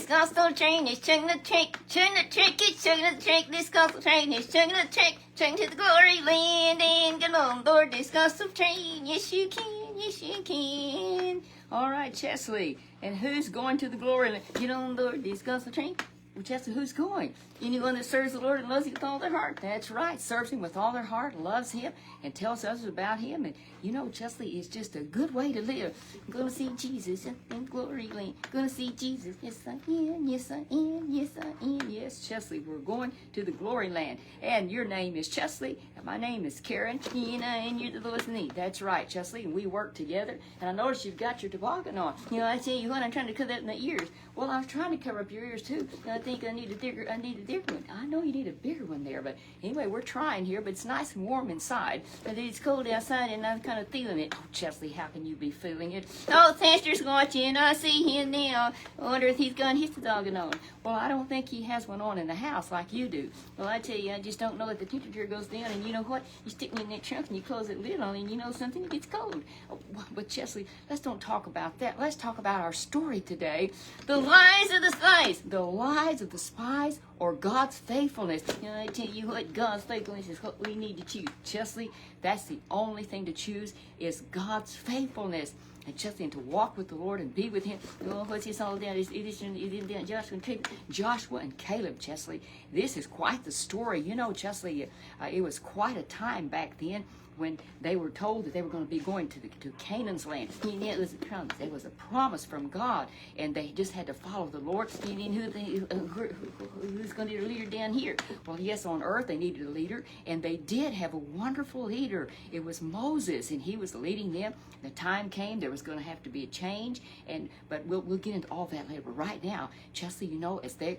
gospel train is chugging the train, it's chugging the train, this gospel train is chugging the train, chugging to the glory land, and get on board this gospel train. Yes, you can, yes, you can. All right, Chesley, and who's going to the glory land? Get on board this gospel train. Well, Chesley, who's going? Anyone that serves the Lord and loves Him with all their heart. That's right. Serves Him with all their heart, loves Him, and tells others about Him. And you know, Chesley, is just a good way to live. I'm going to see Jesus in glory land. Going to see Jesus. Yes, I am. Yes, I am. Yes, I am. Yes, Chesley, we're going to the glory land. And your name is Chesley, and my name is Karen. And you're the Lord's knee. That's right, Chesley, and we work together. And I noticed you've got your toboggan on. You know, I tell you what, I'm trying to cover up my ears. Well, I was trying to cover up your ears too. And I think I need a bigger one. I know you need a bigger one there, but anyway, we're trying here. But it's nice and warm inside. But it's cold outside, and I'm kind of feeling it. Oh, Chesley, how can you be feeling it? Oh, Pastor's watching. I see him now. I wonder if he's got his toboggan on. Well, I don't think he has one on in the house like you do. Well, I tell you, I just don't know if the temperature goes down. And you know what? You stick me in that trunk and you close that lid on, and you know something, it gets cold. Oh, but Chesley, let's don't talk about that. Let's talk about our story today. The lies of the spies. The lies of the spies, or God's faithfulness. You know, I tell you what, God's faithfulness is what we need to choose. Chesley, that's the only thing to choose is God's faithfulness. And Chesley, and to walk with the Lord and be with Him. Oh, what's this all down? It is down Joshua and Caleb, Chesley. This is quite the story. You know, Chesley, it was quite a time back then when they were told that they were going to be going to Canaan's land. It was a promise. It was a promise from God, and they just had to follow the Lord. Who's going to be a leader down here? Well, yes, on earth they needed a leader, and they did have a wonderful leader. It was Moses, and he was leading them. The time came, there was going to have to be a change, but we'll get into all that later. But right now, Chesley, you know, as they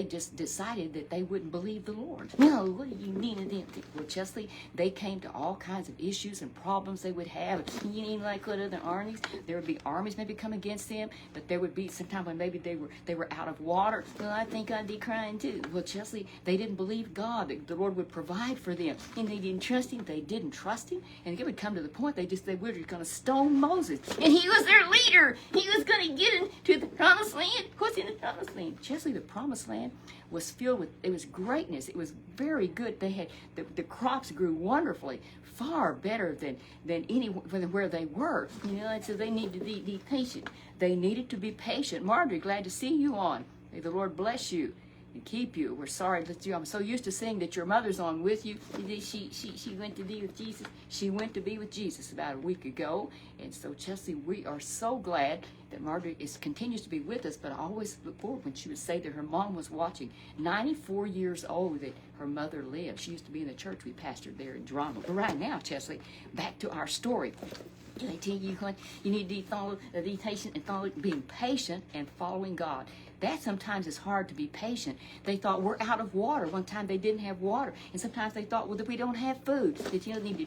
just decided that they wouldn't believe the Lord. No, what do you mean? Well, Chesley, they came to all kinds of issues and problems they would have. You mean like what other armies? There would be armies maybe come against them, but there would be some time when maybe they were out of water. Well, I think I'd be crying too. Well, Chesley, they didn't believe God, that the Lord would provide for them, and they didn't trust Him. They didn't trust Him, and it would come to the point they were going to stone Moses, and he was their leader. He was going to get into the promised land. What's in the promised land? Chesley, the promised land was filled with, it was greatness. It was very good. They had, the crops grew wonderfully, far better than where they were. You know, and so they needed to be patient. They needed to be patient. Marjorie, glad to see you on. May the Lord bless you and keep you. We're sorry that I'm so used to seeing that your mother's on with you. She went to be with Jesus. She went to be with Jesus about a week ago. And so, Chesley, we are so glad that Margaret continues to be with us, but I always look forward when she would say that her mom was watching. 94 years old that her mother lived. She used to be in the church we pastored there in Toronto. But right now, Chesley, back to our story. Can I tell you what? You need to be patient and being patient and following God. That sometimes is hard to be patient. They thought we're out of water. One time they didn't have water. And sometimes they thought, well, that we don't have food. That you need to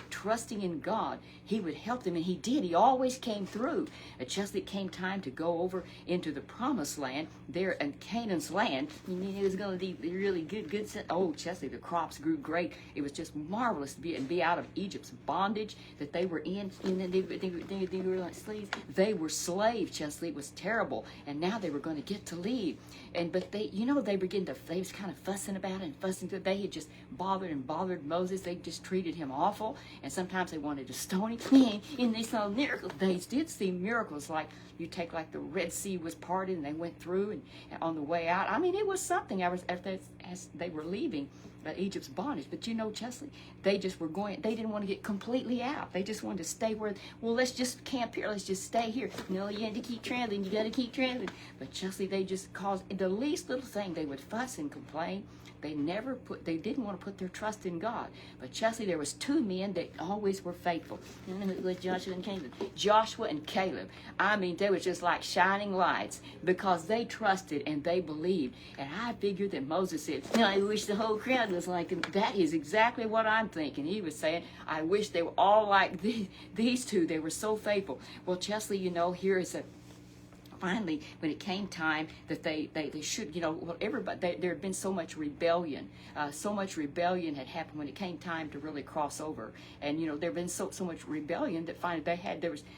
trusting in God. He would help them, and He did. He always came through. Just it came time to go over into the promised land, there in Canaan's land. You mean it was going to be really good. Oh, Chesley, the crops grew great. It was just marvelous to be out of Egypt's bondage that they were in. And then they were like slaves. They were slaves, Chesley. It was terrible. And now they were going to get to leave. But they was kind of fussing about it and fussing. They had just bothered Moses. They just treated him awful. And sometimes they wanted to stone him. And they saw miracles. They did see miracles, like you take like the Red Sea was parted and they went through, and on the way out. I mean, it was something. As they were leaving Egypt's bondage. But you know, Chesley, they just were going. They didn't want to get completely out. They just wanted to stay where. Well, let's just camp here. Let's just stay here. No, you had to keep traveling. You got to keep traveling. But Chesley, they just caused the least little thing. They would fuss and complain. They didn't want to put their trust in God. But Chesley, there was two men that always were faithful. Joshua and Caleb. Joshua and Caleb. I mean, they were just like shining lights because they trusted and they believed. And I figured that Moses said, I wish the whole crowd was like them. That is exactly what I'm thinking. He was saying, I wish they were all like these two. They were so faithful. Well, Chesley, here is a finally, when it came time that they should, everybody, there had been so much rebellion. So much rebellion had happened when it came time to really cross over. And, there had been so much rebellion that finally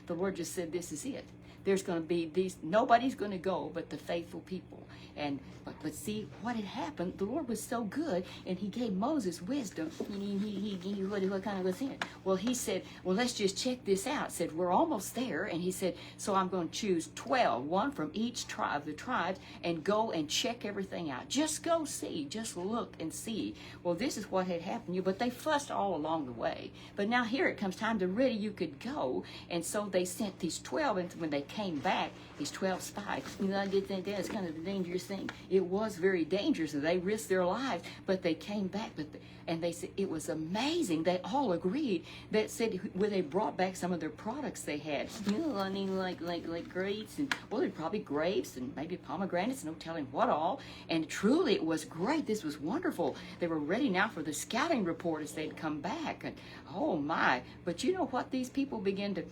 the Lord just said, this is it. there's going to be these, nobody's going to go but the faithful people. And but see what had happened. The Lord was so good, and He gave Moses wisdom. What kind of was in? Well, He said, well, let's just check this out. Said, we're almost there. And He said, so I'm going to choose 12, one from each tribe, the tribes, and go and check everything out. Just go see, just look and see. Well, this is what had happened. But they fussed all along the way. But now here it comes time to ready you could go. And so they sent these 12, and when they came back, these 12 spies. I did think that's kind of a dangerous thing. It was very dangerous. They risked their lives, but they came back. And they said it was amazing. They all agreed. That said, where they brought back some of their products they had. I mean, like grapes, and well, they're probably grapes and maybe pomegranates. No telling what all. And truly, it was great. This was wonderful. They were ready now for the scouting report as they'd come back. And oh my! But you know what? These people began to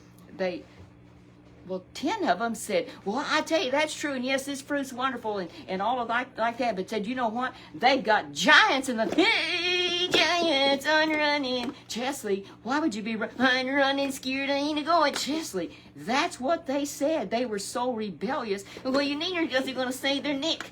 Well, 10 of them said, well, I tell you, that's true, and yes, this fruit's wonderful, and all of like that, but said, you know what? They've got giants in the, hey, giants, I'm running. Chesley, why would you be running, scared, I ain't going, Chesley? That's what they said. They were so rebellious. Well, you need just going to save their neck.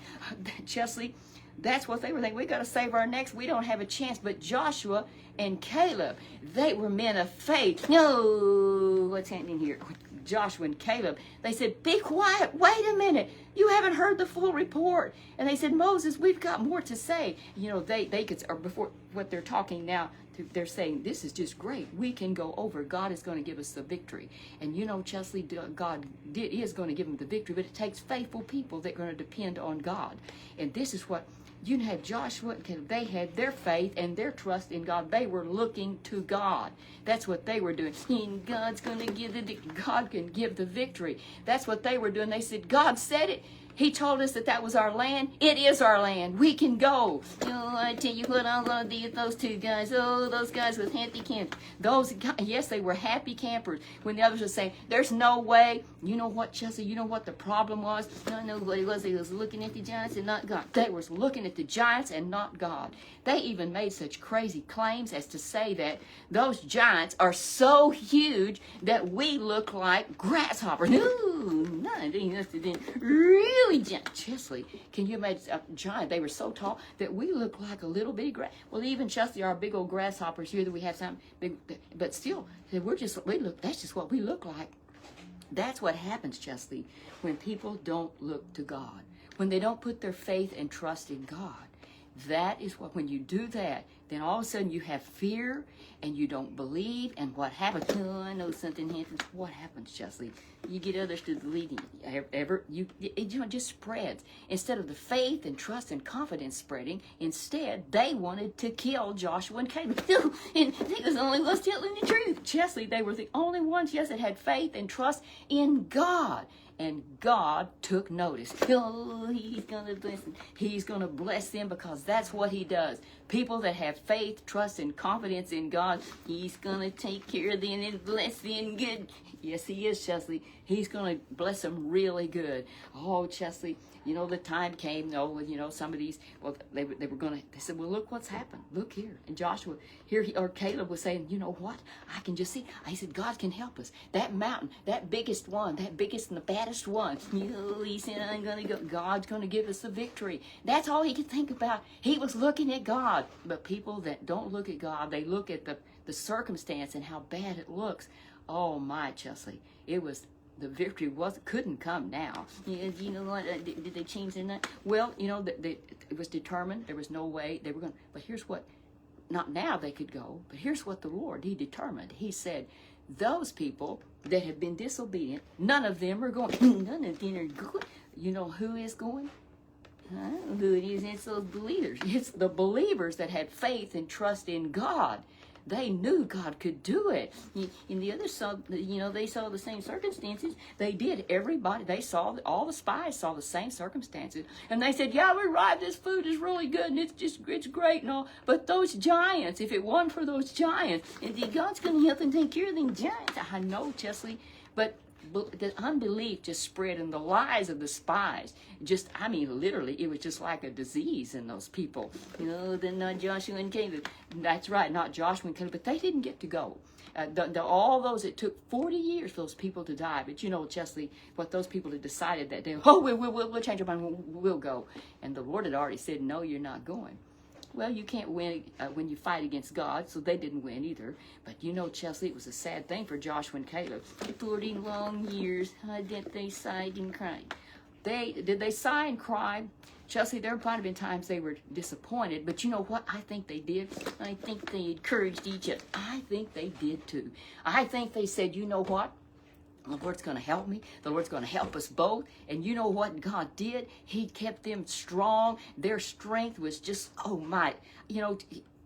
Chesley, that's what they were thinking. We got to save our necks. We don't have a chance. But Joshua and Caleb, they were men of faith. No, what's happening here? Joshua and Caleb, they said, be quiet, wait a minute, you haven't heard the full report. And they said, Moses, we've got more to say. You know, they could, or before what they're talking now, they're saying, this is just great, we can go over, God is going to give us the victory. And you know, Chesley, God is going to give them the victory, but it takes faithful people that are going to depend on God. And this is what, you have Joshua and Caleb, they had their faith and their trust in God. They were looking to God. That's what they were doing. And God's going to give God can give the victory. That's what they were doing. They said, God said it. He told us that was our land. It is our land. We can go. Oh, I tell you what I'm going to do with those two guys. Oh, those guys with happy campers. Those guys, yes, they were happy campers. When the others were saying, there's no way. You know what, Chelsea? You know what the problem was? I know what it was. They was looking at the giants and not God. They were looking at the giants and not God. They even made such crazy claims as to say that those giants are so huge that we look like grasshoppers. No, nothing. Really giant. Chesley, can you imagine a giant? They were so tall that we look like a little bitty grass. Well, even Chesley, our big old grasshoppers here that we have some big, but still, we look. That's just what we look like. That's what happens, Chesley, when people don't look to God, when they don't put their faith and trust in God. That is what, when you do that, then all of a sudden you have fear and you don't believe. And what happens? Oh, I know something happens. What happens, Chesley? You get others to believe it just spreads. Instead of the faith and trust and confidence spreading, instead they wanted to kill Joshua and Caleb. And they was the only ones telling the truth. Chesley, they were the only ones, yes, that had faith and trust in God. And God took notice. Oh, He's going to bless them. He's going to bless them because that's what He does. People that have faith, trust, and confidence in God, He's going to take care of them and bless them good. Yes, He is, Chesley. He's going to bless them really good. Oh, Chesley, you know, the time came, some of these, well, they said, well, look what's happened. Look here. And Joshua, or Caleb was saying, you know what? I can just see. He said, God can help us. That mountain, that biggest one, that biggest and the baddest one. He said, I'm going to go. God's going to give us the victory. That's all he could think about. He was looking at God. But people that don't look at God, they look at the circumstance and how bad it looks. Oh, my, Chesley. The victory couldn't come now. You know what? Did they change their mind? Well, you know, it was determined. There was no way they were going to. But here's what, not now they could go, but here's what the Lord, He determined. He said, those people that have been disobedient, none of them are going. None of them are going. You know who is going? I don't know who it is. It's those believers. It's the believers that had faith and trust in God. They knew God could do it. And the others saw, they saw the same circumstances. They did. Everybody, all the spies saw the same circumstances. And they said, yeah, we're right, this food is really good, and it's great and all. But those giants, if it wasn't for those giants, and God's going to help them take care of them giants. I know, Chesley, but the unbelief just spread, and the lies of the spies just, I mean, literally, it was just like a disease in those people. Then not Joshua and Caleb. That's right, not Joshua and Caleb, but they didn't get to go. All those, it took 40 years for those people to die. But Chesley, what those people had decided that day, we'll change our mind, we'll go. And the Lord had already said, no, you're not going. Well, you can't win when you fight against God, so they didn't win either. But Chesley, it was a sad thing for Joshua and Caleb. 40 long years, that they sighed and cried. Did they sigh and cry? Chelsea, there might have been times they were disappointed, but you know what I think they did? I think they encouraged each other. I think they did too. I think they said, you know what? The Lord's going to help me. The Lord's going to help us both. And you know what God did? He kept them strong. Their strength was just, oh my,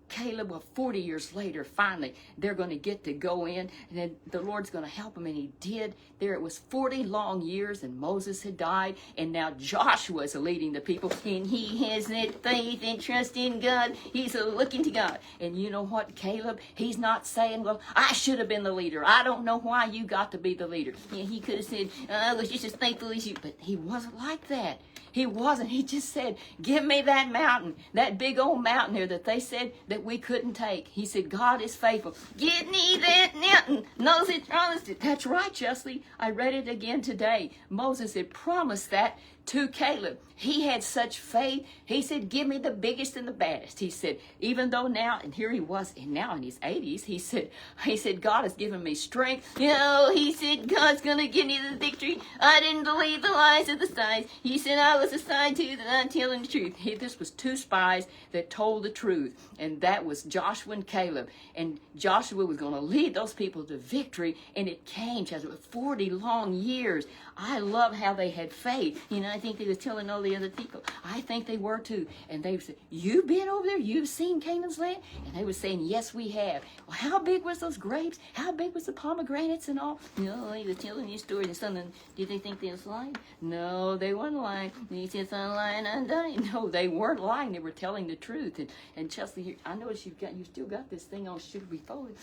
Caleb, 40 years later, finally, they're going to get to go in, and then the Lord's going to help them, and he did. There it was 40 long years, and Moses had died, and now Joshua is leading the people, and he has that faith and trust in God. He's looking to God. And you know what, Caleb? He's not saying, well, I should have been the leader. I don't know why you got to be the leader. He could have said, I was just as thankful as you, but he wasn't like that. He wasn't. He just said, give me that mountain, that big old mountain there that they said that we couldn't take. He said, God is faithful. Give me that mountain. Moses promised it. That's right, Chesley. I read it again today. Moses had promised that to Caleb. He had such faith. He said, give me the biggest and the baddest. He said, even though now, and here he was, and now in his 80s, he said, God has given me strength. He said, God's going to give me the victory. I didn't believe the lies of the spies. He said, I was a sign too that I'm telling the truth. This was two spies that told the truth, and that was Joshua and Caleb. And Joshua was going to lead those people to victory, and it came, Chesley, 40 long years. I love how they had faith. I think they was telling all the other people. I think they were too. And they said, you've been over there? You've seen Canaan's land? And they were saying, yes, we have. Well, how big was those grapes? How big was the pomegranates and all? He was telling these stories. And something, did they think they was lying? No, they weren't lying. And he says, I'm lying, I'm dying. No, they weren't lying. They were telling the truth. And Chelsea, I noticed you still got this thing on, should we fold it?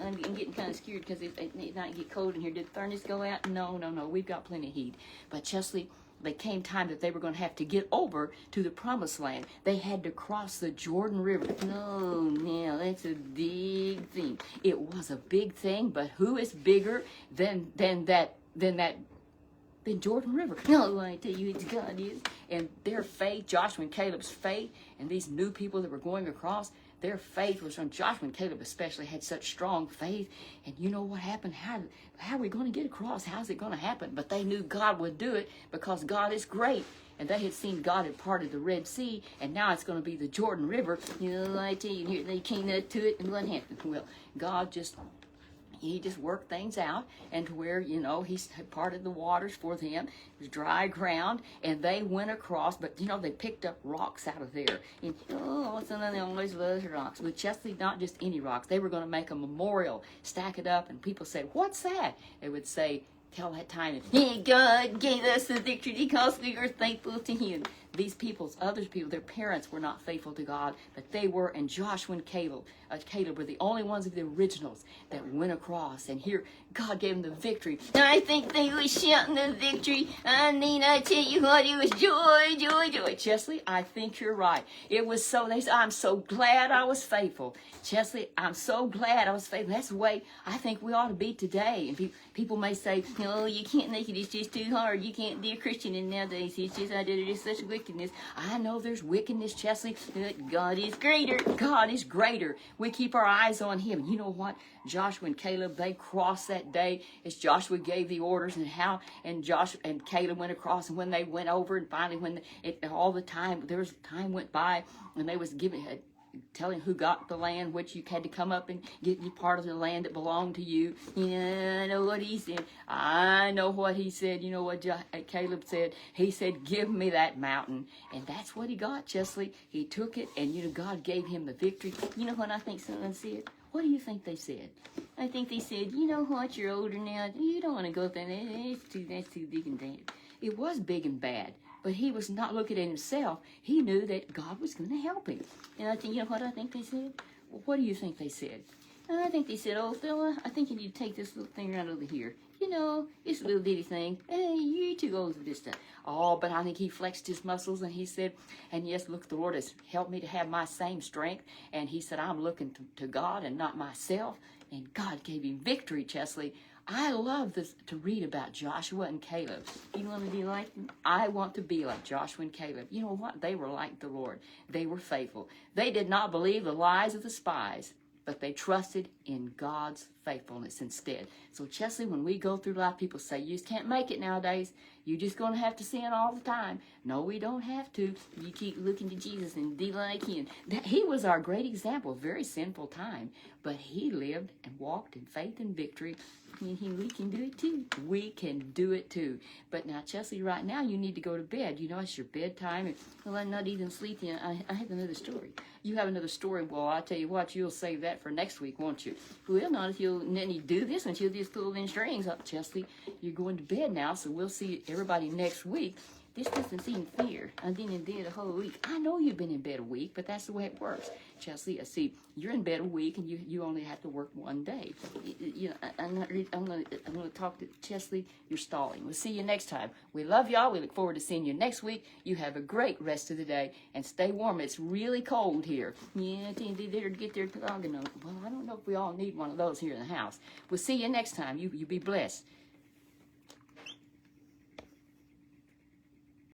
I'm getting kind of scared because it might get cold in here. Did the furnace go out? No. We've got plenty of heat. But Chesley, there came time that they were going to have to get over to the promised land. They had to cross the Jordan River. Oh, now that's a big thing. It was a big thing, but who is bigger than Jordan River? No, I tell you, it's God is. And their faith, Joshua and Caleb's faith, and these new people that were going across, their faith was from Joshua and Caleb especially had such strong faith. And you know what happened? How are we going to get across? How's it going to happen? But they knew God would do it because God is great. And they had seen God had parted the Red Sea, and now it's going to be the Jordan River. I tell you, here they came up to it, and what happened? Well, God just worked things out, and to where, he parted the waters for them. It was dry ground, and they went across, but, they picked up rocks out of there. And, some of them always love rocks. But Chesley, not just any rocks. They were going to make a memorial, stack it up, and people say, what's that? They would say, tell that time, God gave us the victory because we were thankful to him. These other people, their parents were not faithful to God, but they were, and Joshua and Caleb were the only ones of the originals that went across, and here, God gave them the victory. I think they were shouting the victory. I tell you what, it was joy, joy, joy. Chesley, I think you're right. It was so, I'm so glad I was faithful. Chesley, I'm so glad I was faithful. That's the way I think we ought to be today. And people may say, you can't make it, it's just too hard. You can't be a Christian in nowadays. It's just, there's such wickedness. I know there's wickedness, Chesley, but God is greater. God is greater. We keep our eyes on him. You know what? Joshua and Caleb, they crossed that day as Joshua gave the orders, and Joshua and Caleb went across, and when they went over, and finally time went by, and they was telling who got the land, which you had to come up and get you part of the land that belonged to you. I know what he said. I know what he said. You know what Caleb said? He said, give me that mountain. And that's what he got, Chesley. He took it, and God gave him the victory. You know what I think someone said? What do you think they said? I think they said, you know what, you're older now. You don't want to go up there. That's too big and bad. It was big and bad. But he was not looking at himself. He knew that God was going to help him. And I think, you know what I think they said? Well, what do you think they said? I think they said, "Old fella, I think you need to take this little thing right over here. You know, it's a little bitty thing. Hey, you're too old for this stuff." Oh, but I think he flexed his muscles and he said, "And yes, look, the Lord has helped me to have my same strength." And he said, "I'm looking to God and not myself." And God gave him victory, Chesley. I love this to read about Joshua and Caleb. You want to be like them? I want to be like Joshua and Caleb. You know what? They were like the Lord. They were faithful. They did not believe the lies of the spies, but they trusted in God's faithfulness instead. So, Chesley, when we go through life, people say, "You just can't make it nowadays. You're just going to have to sin all the time." No, we don't have to. You keep looking to Jesus and be like him. He was our great example, a very sinful time, but he lived and walked in faith and victory. We can do it too. We can do it too. But now, Chesley, right now, you need to go to bed. You know, it's your bedtime. And, well, I'm not even sleeping. I have another story. You have another story. Well, I tell you what, you'll save that for next week, won't you? Well, not if you'll then you do this until you just pull them strings up, Chesley. You're going to bed now, so we'll see everybody next week. This doesn't seem fair. I've been in bed a whole week. I know you've been in bed a week, but that's the way it works. Chesley, I see you're in bed a week, and you only have to work one day. You know, I'm going to talk to Chesley. You're stalling. We'll see you next time. We love y'all. We look forward to seeing you next week. You have a great rest of the day, and stay warm. It's really cold here. Yeah, they better get their dog. Well, I don't know if we all need one of those here in the house. We'll see you next time. You be blessed.